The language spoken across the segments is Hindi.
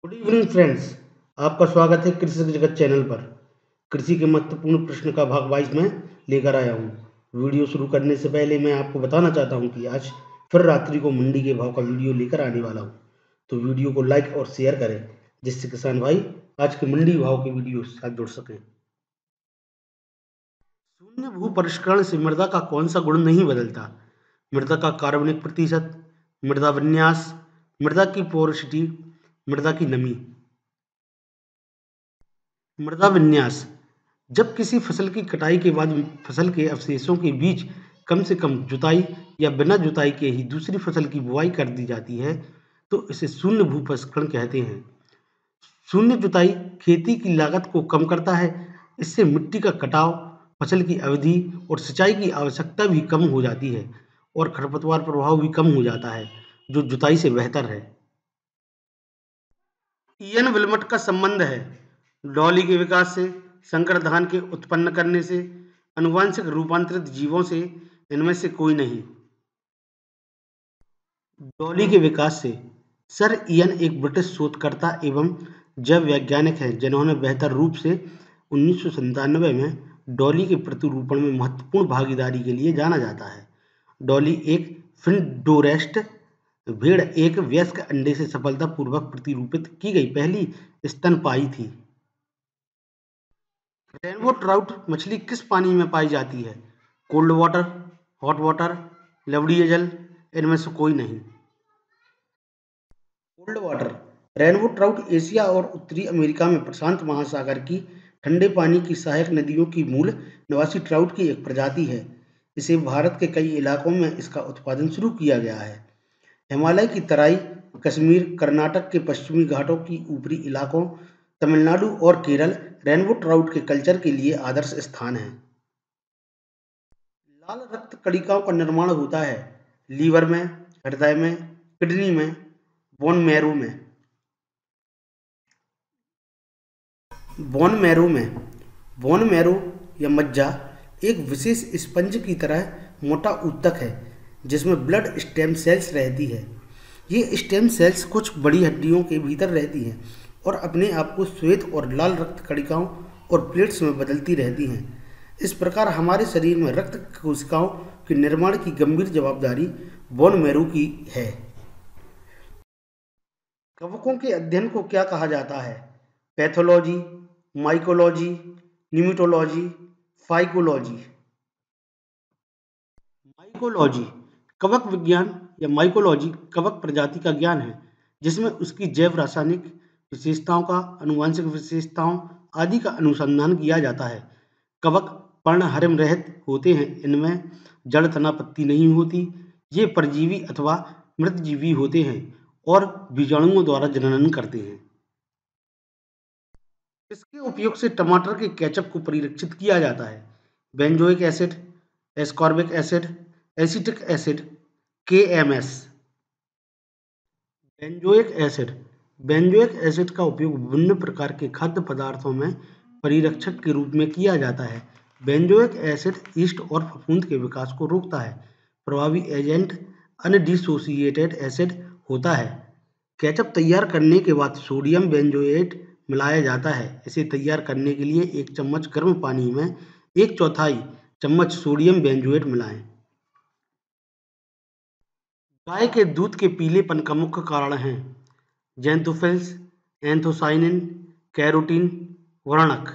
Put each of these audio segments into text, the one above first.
Good evening friends. आपका स्वागत है कृषि जगत चैनल पर। कृषि के महत्वपूर्ण प्रश्न का भाग 22 में लेकर आया हूँ। वीडियो शुरू करने से पहले मैं आपको बताना चाहता हूँ कि आज फिर रात्रि को मंडी के भाव का वीडियो लेकर आने वाला हूँ, तो वीडियो को लाइक और शेयर करें जिससे किसान भाई आज के मंडी भाव के वीडियो से साथ जुड़ सकें। शून्य भू परिष्करण से मृदा का कौन सा गुण नहीं बदलता? मृदा का कार्बनिक प्रतिशत, मृदा विन्यास, मृदा की पोरोसिटी, मृदा की नमी। मृदा विन्यास: जब किसी फसल की कटाई के बाद फसल के अवशेषों के बीच कम से कम जुताई या बिना जुताई के ही दूसरी फसल की बुआई कर दी जाती है तो इसे शून्य भूपरिष्करण कहते हैं। शून्य जुताई खेती की लागत को कम करता है। इससे मिट्टी का कटाव, फसल की अवधि और सिंचाई की आवश्यकता भी कम हो जाती है और खरपतवार प्रभाव भी कम हो जाता है, जो जुताई से बेहतर है। इयन विल्मट का संबंध है डॉली के विकास से, संकर धान के उत्पन्न करने से, आनुवंशिक रूपांतरित जीवों से, इनमें से कोई नहीं। डॉली के विकास से। सर इयन एक ब्रिटिश शोधकर्ता एवं जैव वैज्ञानिक हैं जिन्होंने बेहतर रूप से 1997 में डॉली के प्रतिरूपण में महत्वपूर्ण भागीदारी के लिए जाना जाता है। डॉली एक फिनडोरेस्ट भेड़ एक वयस्क अंडे से सफलतापूर्वक प्रतिरूपित की गई पहली स्तनपायी थी। रेनबो ट्राउट मछली किस पानी में पाई जाती है? कोल्ड वाटर, हॉट वाटर, लवणीय जल, इनमें से कोई नहीं। Cold water. Rainbow trout Asia और उत्तरी अमेरिका में प्रशांत महासागर की ठंडे पानी की सहायक नदियों की मूल निवासी ट्राउट की एक प्रजाति है। इसे भारत के कई इलाकों में इसका उत्पादन शुरू किया गया है। हिमालय की तराई, कश्मीर, कर्नाटक के पश्चिमी घाटों की ऊपरी इलाकों, तमिलनाडु और केरल रेनबो ट्राउट के कल्चर के लिए आदर्श स्थान हैं। लाल रक्त कणिकाओं का निर्माण होता है लीवर में, हृदय में, किडनी में, बोन मैरो में। बोन मैरो या मज्जा एक विशेष स्पंज की तरह मोटा ऊतक है जिसमें ब्लड स्टेम सेल्स रहती है। ये स्टेम सेल्स कुछ बड़ी हड्डियों के भीतर रहती हैं और अपने आप को श्वेत और लाल रक्त कणिकाओं और प्लेट्स में बदलती रहती हैं। इस प्रकार हमारे शरीर में रक्त कोशिकाओं के निर्माण की गंभीर जवाबदारी बोन मैरो की है। कवकों के अध्ययन को क्या कहा जाता है? Pathology, mycology, nematology, phycology. Mycology कवक विज्ञान या माइकोलॉजी कवक प्रजाति का ज्ञान है जिसमें उसकी जैव रासायनिक विशेषताओं का, आनुवंशिक विशेषताओं आदि का अनुसंधान किया जाता है। कवक पर्णहरिम रहित होते हैं। इनमें जड़, तना, पत्ती नहीं होती। ये परजीवी अथवा मृतजीवी होते हैं और बीजाणुओं द्वारा जनन करते हैं। इसके उपयोग से टमाटर के केचप को परिरक्षित किया जाता है। Benzoic acid, ascorbic acid, acetic acid, KMS. Benzoic acid. Benzoic acid का उपयोग विभिन्न प्रकार के खाद्य पदार्थों में परिरक्षक के रूप में किया जाता है। बेंजोइक एसिड यीस्ट और फफूंद के विकास को रोकता है। प्रभावी एजेंट अनडिसोसिएटेड एसिड होता है। केचप तैयार करने के बाद सोडियम बेंजोएट मिलाया जाता है। इसे तैयार करने के लिए एक चम्मच गर्म पानी में 1/4 चम्मच सोडियम बेंजोएट मिलाएं। गाय के दूध के पीलेपन का मुख्य कारण है ज़ैंथोफिल्स, एंथोसायनिन, कैरोटीन, वर्णक।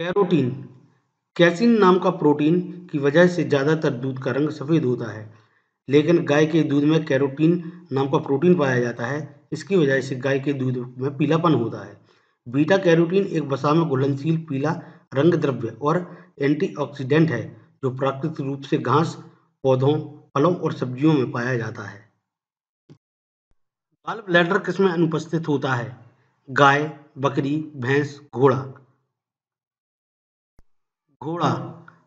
कैरोटीन कैसीन नाम का प्रोटीन की वजह से ज़्यादातर दूध का रंग सफ़ेद होता है, लेकिन गाय के दूध में कैरोटीन नाम का प्रोटीन पाया जाता है। इसकी वजह से गाय के दूध में पीलापन होता है। बीटा कैरोटीन एक वसा में घुलनशील पीला रंग द्रव्य और एंटीऑक्सीडेंट है जो प्राकृतिक रूप से घास, पौधों, फलों और सब्जियों में पाया जाता है। गॉल ब्लैडर किसमें अनुपस्थित होता है? गाय, बकरी, भैंस, घोड़ा। घोड़ा।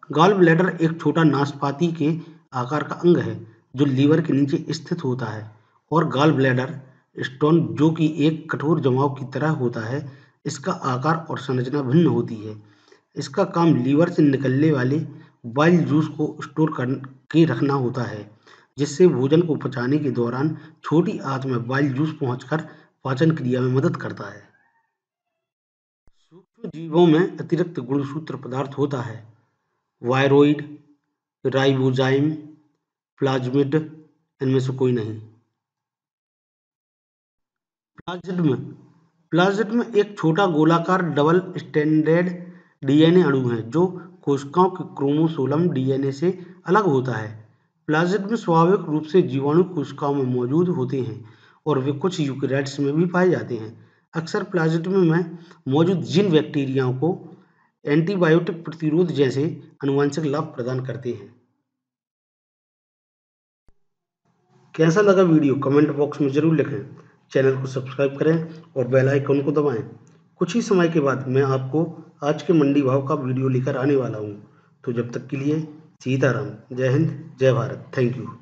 गॉल ब्लैडर एक छोटा नाशपाती के आकार का अंग है जो लीवर के नीचे स्थित होता है और गॉल ब्लैडर स्टोन जो कि एक कठोर जमाव की तरह होता है। इसका आकार और संरचना भिन्न होती है। इसका काम लीवर से निकलने वाले बाइल जूस को स्टोर करके रखना होता है जिससे भोजन को पचाने के दौरान छोटी आंच में बाइल जूस पहुंचकर पाचन क्रिया में मदद करता है। सूक्ष्म जीवों में अतिरिक्त गुणसूत्र पदार्थ होता है। वायरोइड, राइबोजाइम, प्लाज्मिड, इनमें से कोई नहीं। प्लाज्मिड प्लाज्मिड एक छोटा गोलाकार डबल स्ट्रैंडेड डीएनए अणु है जो कोशिकाओं के क्रोमोसोम डीएनए से अलग होता है। प्लाज्मिड में स्वाभाविक रूप से जीवाणु कोशिकाओं में मौजूद होते हैं और वे कुछ यूकेरियोट्स में भी पाए जाते हैं। अक्सर प्लाज्मिड में मौजूद जीन बैक्टीरियाओं को एंटीबायोटिक प्रतिरोध जैसे आनुवंशिक लाभ प्रदान करते हैं। कैसा लगा वीडियो कमेंट बॉक्स में जरूर लिखें। चैनल को सब्सक्राइब करें और बेल आइकन को दबाएं। कुछ ही समय के बाद मैं आपको आज के मंडी भाव का वीडियो लेकर आने वाला हूं। तो जब तक के लिए सीताराम, जय हिंद, जय भारत। Thank you.